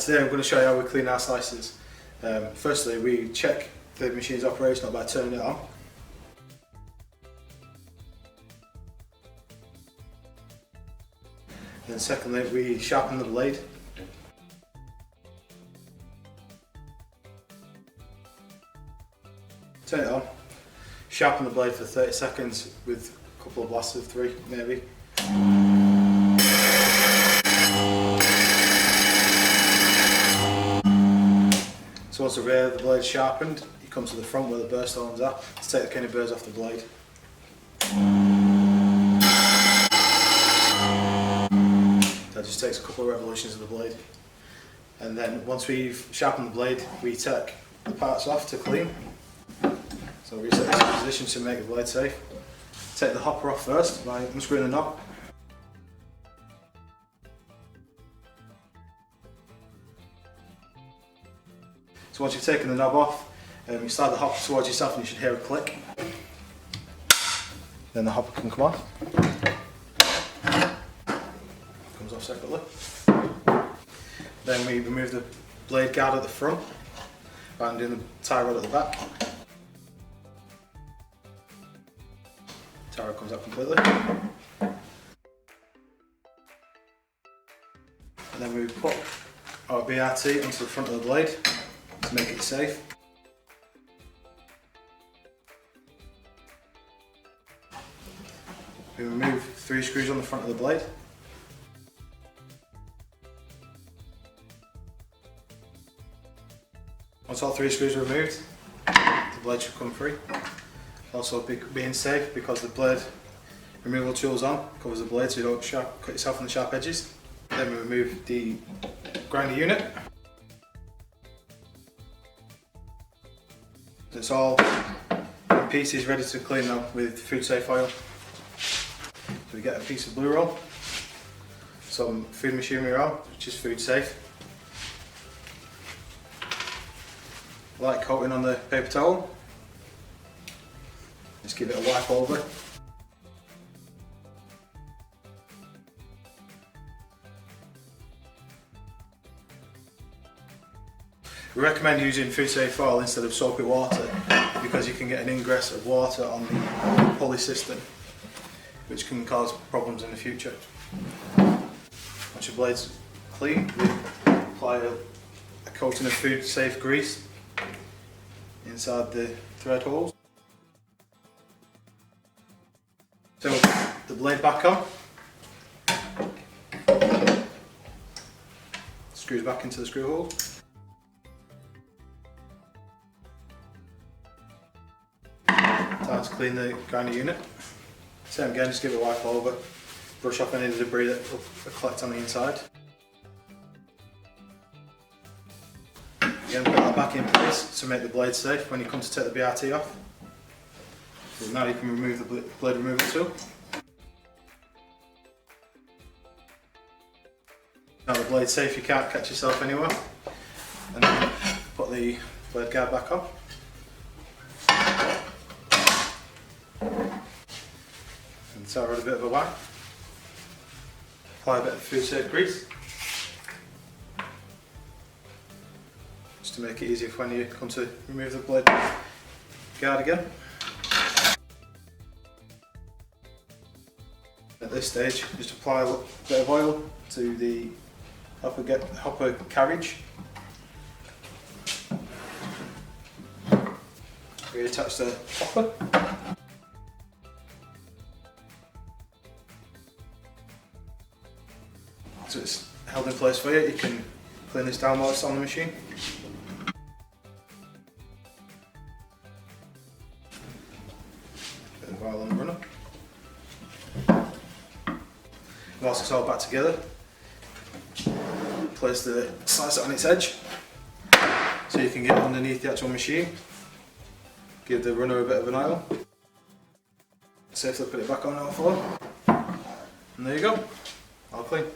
Today I'm going to show you how we clean our slices. Firstly, we check the machine's operational by turning it on. Then secondly, we sharpen the blade. Turn it on, sharpen the blade for 30 seconds with a couple of blasts of 3 maybe. So once the rear of the blade is sharpened, you come to the front where the burr stones are to take the kind of burrs off the blade. That just takes a couple of revolutions of the blade. And then once we've sharpened the blade, we take the parts off to clean. So we set this in position to make the blade safe. Take the hopper off first by unscrewing the knob. So once you've taken the knob off, you slide the hopper towards yourself and you should hear a click. Then the hopper can come off. Comes off separately. Then we remove the blade guard at the front by undoing the tie rod at the back. Tie rod comes out completely. And then we put our BRT onto the front of the blade to make it safe. We remove 3 screws on the front of the blade. Once all 3 screws are removed, the blade should come free. Also being safe because the blade removal tool's on, covers the blade so you don't cut yourself on the sharp edges. Then we remove the grinder unit. It's all in pieces ready to clean now with foodsafe oil. So we get a piece of blue roll, some food machinery roll, which is food safe. Light coating on the paper towel. Just give it a wipe over. We recommend using foodsafe oil instead of soapy water because you can get an ingress of water on the pulley system, which can cause problems in the future. Once your blade's clean, we apply a coating of foodsafe grease inside the thread holes. So the blade back on, screws back into the screw hole. Time to clean the grinder unit. Same again, just give it a wipe over, brush off any of the debris that will collect on the inside. Again, put that back in place to make the blade safe when you come to take the BRT off. So now you can remove the blade removal tool. Now the blade's safe, you can't catch yourself anywhere. And then put the blade guard back on. And so a bit of a wipe. Apply a bit of foodsafe grease. Just to make it easier for when you come to remove the blade guard again. At this stage, just apply a bit of oil to the hopper carriage. Reattach the hopper. So it's held in place for you. You can clean this down while it's on the machine. Bit of oil on the runner. Whilst it's all back together, place the slicer on its edge so you can get underneath the actual machine. Give the runner a bit of an oil. Safely put it back on now for. And there you go, all clean.